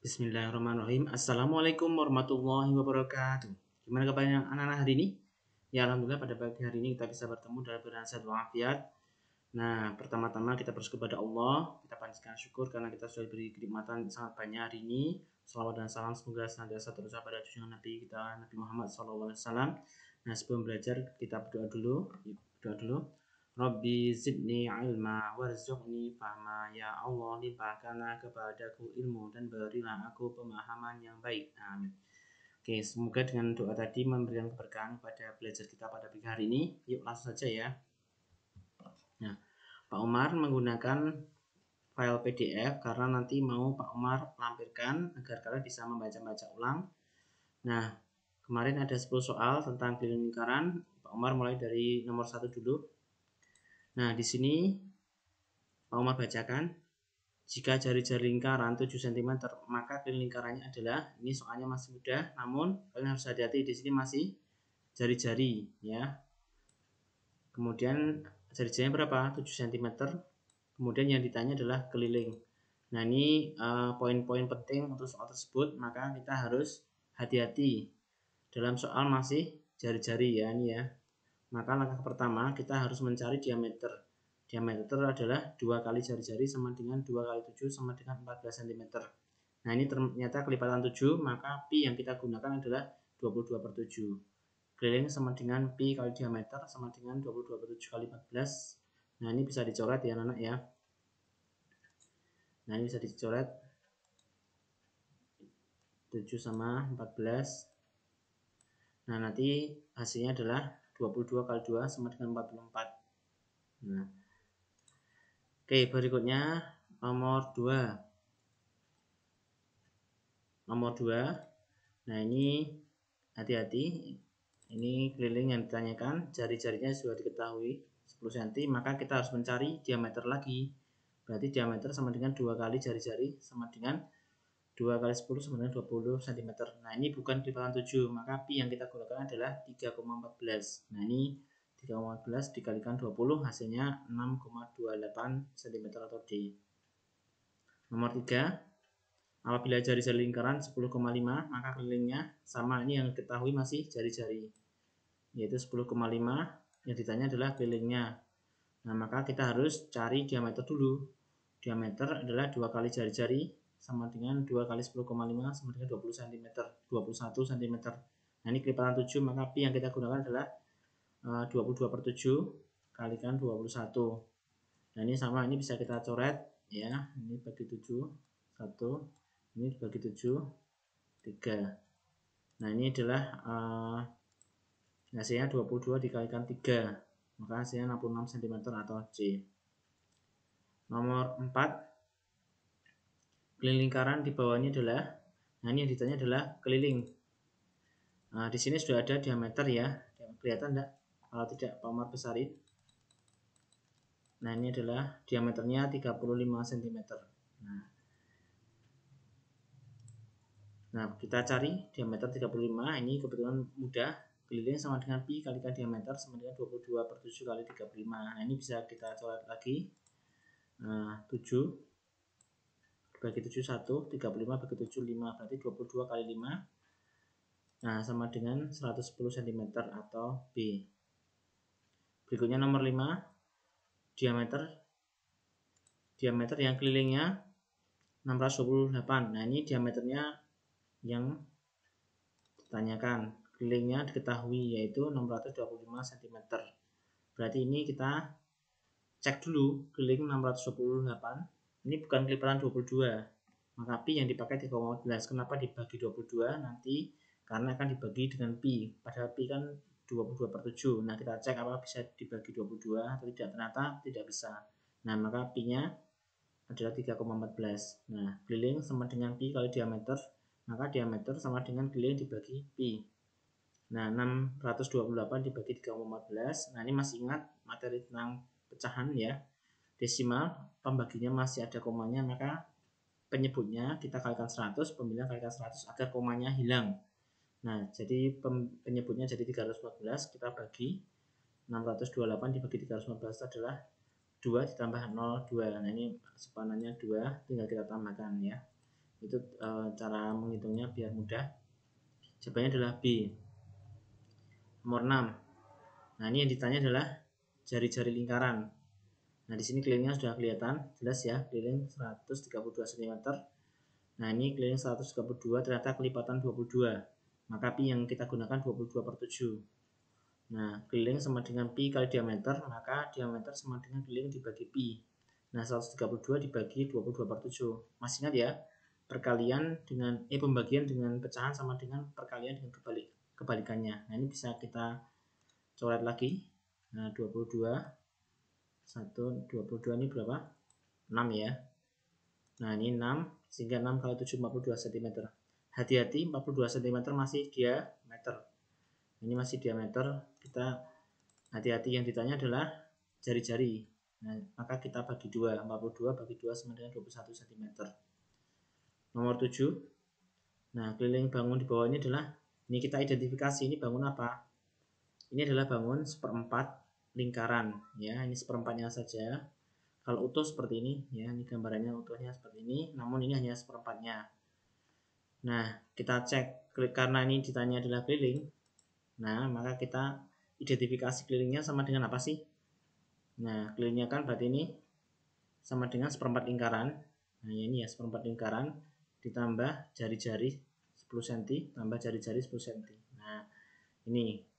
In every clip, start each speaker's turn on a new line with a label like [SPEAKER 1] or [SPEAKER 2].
[SPEAKER 1] Bismillahirrahmanirrahim. Assalamualaikum warahmatullahi wabarakatuh. Gimana kabarnya anak-anak hari ini? Ya, alhamdulillah pada pagi hari ini kita bisa bertemu dalam keadaan sehat walafiat. Nah, pertama-tama kita bersyukur kepada Allah. Kita panjatkan syukur karena kita sudah diberi kenikmatan sangat banyak hari ini. Salawat dan salam semoga senantiasa tercurah pada junjungan Nabi kita Nabi Muhammad SAW. Nah, sebelum belajar kita berdoa dulu. Doa dulu. Rabbi zidni ilma warzuqni fahma, ya Allah limpahkanlah kepadaku ilmu dan berilah aku pemahaman yang baik. Amin. Oke, semoga dengan doa tadi memberikan keberkahan pada belajar kita pada pagi hari ini. Yuk langsung saja ya. Nah, Pak Umar menggunakan file PDF karena nanti mau Pak Umar lampirkan agar kalian bisa membaca-baca ulang. Nah, kemarin ada 10 soal tentang keliling lingkaran. Pak Umar mulai dari nomor 1 dulu. Nah, di sini Pak Umar bacakan, jika jari-jari lingkaran 7 cm, maka keliling lingkarannya adalah, ini soalnya masih mudah, namun kalian harus hati-hati di sini masih jari-jari ya. Kemudian jari-jarinya berapa? 7 cm. Kemudian yang ditanya adalah keliling. Nah, ini poin-poin penting untuk soal tersebut, maka kita harus hati-hati dalam soal masih jari-jari ya ini ya. Maka langkah pertama kita harus mencari diameter. Diameter adalah 2 kali jari-jari sama dengan 2 kali 7 sama dengan 14 cm. Nah, ini ternyata kelipatan 7, maka pi yang kita gunakan adalah 22/7. Keliling sama dengan pi kali diameter sama dengan 22/7 kali 14. Nah, ini bisa dicoret ya anak-anak ya. Nah, ini bisa dicoret 7 sama 14. Nah, nanti hasilnya adalah 22 kali 2 sama dengan 44. Nah, oke, berikutnya nomor 2. Nomor 2. Nah, ini hati-hati. Ini keliling yang ditanyakan, jari-jarinya sudah diketahui 10 cm, maka kita harus mencari diameter lagi. Berarti diameter sama dengan 2 kali jari-jari sama dengan 2 kali 10 sama dengan 20 cm. Nah, ini bukan kelipatan 7, maka pi yang kita gunakan adalah 3,14. Nah, ini 3,14 dikalikan 20 hasilnya 6,28 cm atau D. Nomor 3, apabila jari-jari lingkaran 10,5, maka kelilingnya sama, ini yang diketahui masih jari-jari, yaitu 10,5. Yang ditanya adalah kelilingnya. Nah, maka kita harus cari diameter dulu. Diameter adalah 2 kali jari-jari sama dengan 2 kali 10,5 sama dengan 20 cm, 21 cm. Nah, ini kelipatan 7, maka pi yang kita gunakan adalah 22/7 kalikan 21. Nah, ini sama, ini bisa kita coret ya. Ini bagi 7, 1. Ini dibagi 7, 3. Nah, ini adalah hasilnya 22 dikalikan 3, maka hasilnya 66 cm atau C. Nomor 4, keliling lingkaran di bawahnya adalah, nah ini yang ditanya adalah keliling. Nah, di sini sudah ada diameter ya, kelihatan enggak? Kalau tidak, Pak Umar besarin. Nah, ini adalah diameternya 35 cm. Nah, kita cari diameter 35, ini kebetulan mudah. Keliling sama dengan pi kalikan diameter sama dengan 22/7 kali 35. Nah, ini bisa kita coret lagi. 7 bagi 7, 1, 35 bagi 7, 5, berarti 22 kali 5. Nah, sama dengan 110 cm atau B. Berikutnya nomor 5, diameter yang kelilingnya 628. Nah, ini diameternya yang ditanyakan, kelilingnya diketahui yaitu 625 cm. Berarti ini kita cek dulu keliling 628. Ini bukan kelipatan 22, maka pi yang dipakai 3,14. Kenapa dibagi 22 nanti? Karena akan dibagi dengan pi, padahal pi kan 22/7. Nah, kita cek apa bisa dibagi 22 atau tidak, ternyata tidak bisa. Nah, maka pi nya adalah 3,14. Nah, keliling sama dengan pi kali diameter, maka diameter sama dengan keliling dibagi pi. Nah, 628 dibagi 3,14. Nah, ini masih ingat materi tentang pecahan ya. Desimal, pembaginya masih ada komanya, maka penyebutnya kita kalikan 100, pembilang kalikan 100 agar komanya hilang. Nah, jadi penyebutnya jadi 314, kita bagi 628 dibagi 314 adalah 2 ditambah 02. Nah, ini sepanannya 2, tinggal kita tambahkan ya. Itu cara menghitungnya biar mudah. Jawabannya adalah B. Nomor 6. Nah, ini yang ditanya adalah jari-jari lingkaran. Nah, di sini kelilingnya sudah kelihatan jelas ya, keliling 132 cm. Nah, ini keliling 132 ternyata kelipatan 22. Maka pi yang kita gunakan 22/7. Nah, keliling sama dengan pi kali diameter, maka diameter sama dengan keliling dibagi pi. Nah, 132 dibagi 22/7. Masih ingat ya? Perkalian dengan pembagian dengan pecahan sama dengan perkalian dengan kebalikannya. Nah, ini bisa kita coret lagi. Nah, 22 ini berapa? 6 ya. Nah, ini 6 sehingga 6 kali 7 42 cm. Hati-hati, 42 cm masih diameter. Ini masih diameter. Kita hati-hati, yang ditanya adalah jari-jari. Nah, maka kita bagi 2. 42 bagi 2 sama dengan 21 cm. Nomor 7. Nah, keliling bangun di bawah ini adalah, ini kita identifikasi ini bangun apa? Ini adalah bangun seperempat lingkaran ya, ini seperempatnya saja. Kalau utuh seperti ini ya, ini gambarannya utuhnya seperti ini, namun ini hanya seperempatnya. Nah, kita cek karena ini ditanya adalah keliling. Nah, maka kita identifikasi kelilingnya sama dengan apa sih? Nah, kelilingnya kan berarti ini sama dengan seperempat lingkaran. Nah, ini ya seperempat lingkaran ditambah jari-jari 10 cm tambah jari-jari 10 cm. Nah, ini.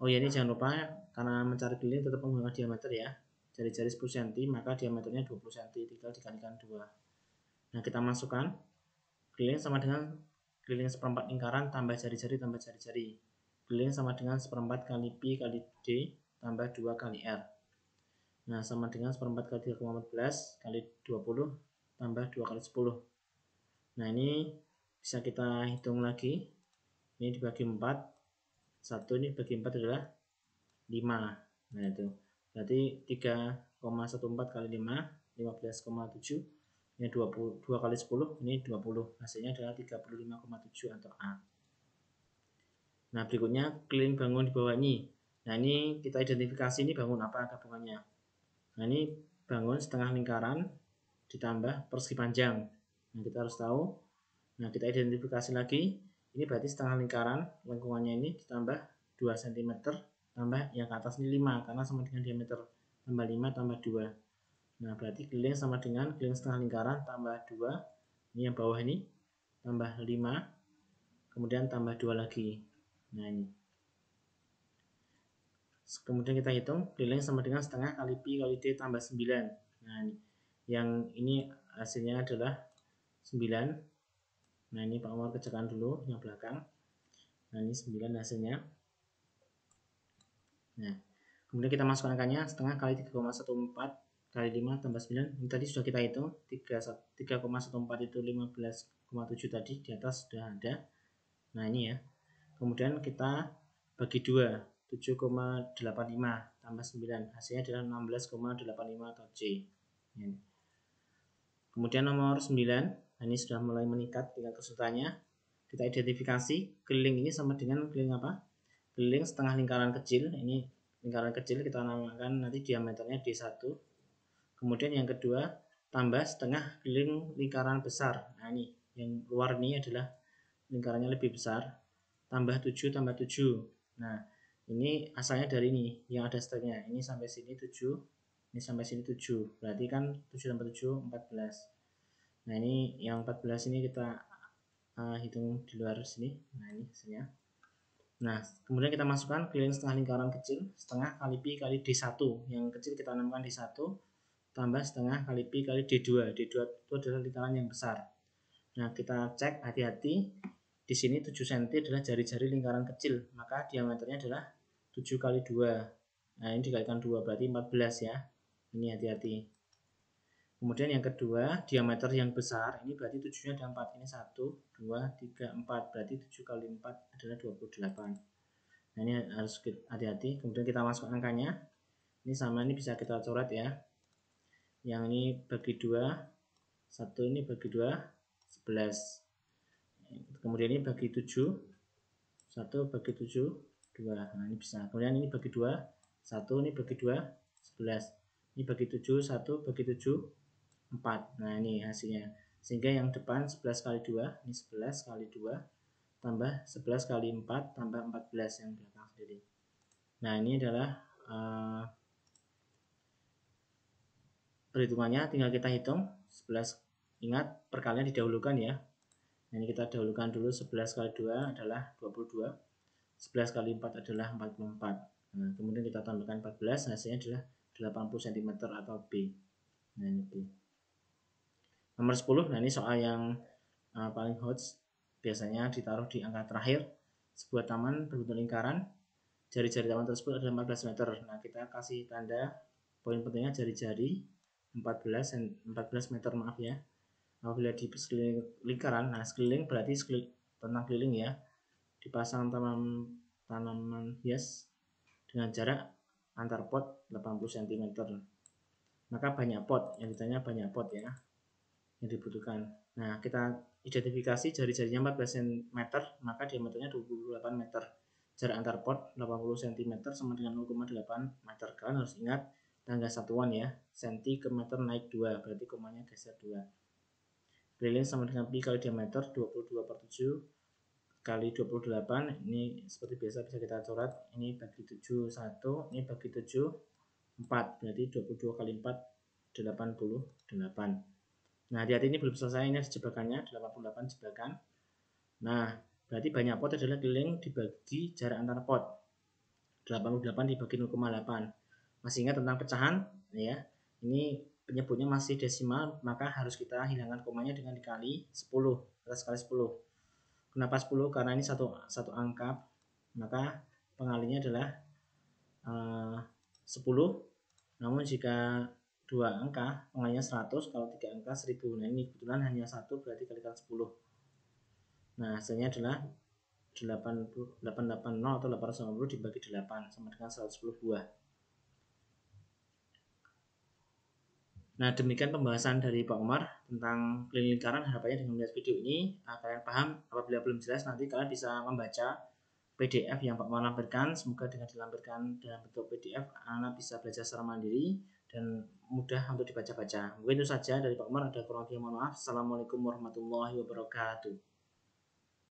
[SPEAKER 1] Oh ya, ini jangan lupa karena mencari keliling tetap menggunakan diameter ya. Jari-jari 10 cm maka diameternya 20 cm, tinggal dikalikan 2. Nah, kita masukkan keliling sama dengan keliling seperempat lingkaran tambah jari-jari tambah jari-jari. Keliling sama dengan seperempat kali pi kali d tambah 2 kali r. Nah, sama dengan seperempat kali 3,14 kali 20 tambah 2 kali 10. Nah, ini bisa kita hitung lagi. Ini dibagi 4. 1 ini bagi 4 adalah 5. Nah, itu berarti 3,14 kali 5 15,7. Ini 2 kali 10 ini 20. Hasilnya adalah 35,7 atau A. Nah, berikutnya keliling bangun di bawah ini. Nah, ini kita identifikasi ini bangun apa gabungannya. Nah, ini bangun setengah lingkaran ditambah persegi panjang. Nah, kita harus tahu. Nah, kita identifikasi lagi. Ini berarti setengah lingkaran lengkungannya ini ditambah 2 cm tambah yang ke atas ini 5 karena sama dengan diameter, tambah 5 tambah 2. Nah, berarti keliling sama dengan keliling setengah lingkaran tambah 2. Ini yang bawah ini tambah 5 kemudian tambah 2 lagi. Nah, ini. Kemudian kita hitung keliling sama dengan setengah kali pi kali d tambah 9. Nah, ini. Yang ini hasilnya adalah 9. Nah, ini Pak Umar kerjakan dulu yang belakang. Nah, ini 9 hasilnya. Nah, kemudian kita masukkan angkanya setengah kali 3,14 kali 5 tambah 9. Ini tadi sudah kita hitung 3,14 itu 15,7 tadi di atas sudah ada. Nah, ini ya. Kemudian kita bagi 2, 7,85 tambah 9, hasilnya adalah 16,85 atau C. Kemudian nomor 9, nah ini sudah mulai meningkat tingkat kesulitannya. Kita identifikasi keliling ini sama dengan keliling apa? Keliling setengah lingkaran kecil. Ini lingkaran kecil kita namakan nanti diameternya D1. Kemudian yang kedua, tambah setengah keliling lingkaran besar. Nah, ini yang luar ini adalah lingkarannya lebih besar. Tambah 7 tambah 7. Nah, ini asalnya dari ini yang ada setengahnya. Ini sampai sini 7, ini sampai sini 7. Berarti kan 7 tambah 7 14. Nah, ini yang 14 ini kita hitung di luar sini. Nah, ini hasilnya. Nah, kemudian kita masukkan keliling setengah lingkaran kecil, setengah kali pi kali D1. Yang kecil kita namakan D1 tambah setengah kali pi kali D2. D2 itu adalah lingkaran yang besar. Nah, kita cek hati-hati. Di sini 7 cm adalah jari-jari lingkaran kecil, maka diameternya adalah 7 kali 2. Nah, ini dikalikan 2 berarti 14 ya. Ini hati-hati. Kemudian yang kedua, diameter yang besar, ini berarti 7-nya ada 4. Ini 1, 2, 3, 4. Berarti 7 kali 4 adalah 28. Nah, ini harus hati-hati. Kemudian kita masukkan angkanya. Ini sama, ini bisa kita coret ya. Yang ini bagi 2. 1 ini bagi 2, 11. Kemudian ini bagi 7. 1 bagi 7, 2. Nah, ini bisa. Kemudian ini bagi 2. 1 ini bagi 2, 11. Ini bagi 7, 1 bagi 7, 4. Nah, ini hasilnya. Sehingga yang depan 11 kali 2, ini 11 kali 2 tambah 11 kali 4 tambah 14 yang belakang sendiri. Nah, ini adalah perhitungannya, tinggal kita hitung 11. Ingat perkalian didahulukan ya. Nah, ini kita dahulukan dulu, 11 kali 2 adalah 22, 11 kali 4 adalah 44. Nah, kemudian kita tambahkan 14, hasilnya adalah 80 cm atau B. Nah, ini B. Nomor 10, nah ini soal yang paling hot, biasanya ditaruh di angka terakhir. Sebuah taman berbentuk lingkaran, jari-jari taman tersebut adalah 14 meter. Nah, kita kasih tanda, poin pentingnya jari-jari 14 meter, maaf ya. Apabila di sekeliling lingkaran, nah sekeliling berarti tentang keliling ya, dipasang tanaman hias dengan jarak antar pot 80 cm. Maka banyak pot, yang ditanya banyak pot ya yang dibutuhkan. Nah, kita identifikasi jari-jarinya 14 cm, maka diameternya 28 meter. Jarak antar pot 80 cm sama dengan 0,8 meter. Kalian harus ingat tangga satuan ya, senti ke meter naik 2, berarti komanya geser 2. Keliling sama dengan pi kali diameter, 22/7 kali 28. Ini seperti biasa bisa kita coret, ini bagi 7 1, ini bagi 7 4, berarti 22 kali 4 88. Nah, hati-hati ini belum selesai, ini jebakannya 88 jebakan. Nah, berarti banyak pot adalah keliling dibagi jarak antar pot. 88 dibagi 0,8. Masih ingat tentang pecahan ya? Ini penyebutnya masih desimal, maka harus kita hilangkan komanya dengan dikali 10. Kita sekali 10. Kenapa 10? Karena ini satu angka, maka pengalinya adalah 10. Namun jika 2 angka, pengalinya 100, kalau 3 angka 1000. Nah, ini kebetulan hanya 1, berarti kalikan 10. Nah, hasilnya adalah 880 atau 890 dibagi 8 sama dengan 110 buah. Nah, demikian pembahasan dari Pak Umar tentang keliling lingkaran. Harapannya dengan melihat video ini kalian paham. Apabila belum jelas, nanti kalian bisa membaca PDF yang Pak Umar lampirkan. Semoga dengan dilampirkan dalam bentuk PDF, anak bisa belajar secara mandiri dan mudah untuk dibaca-baca. Mungkin itu saja dari Pak Umar. Ada kurang lebih mohon maaf. Assalamualaikum warahmatullahi wabarakatuh.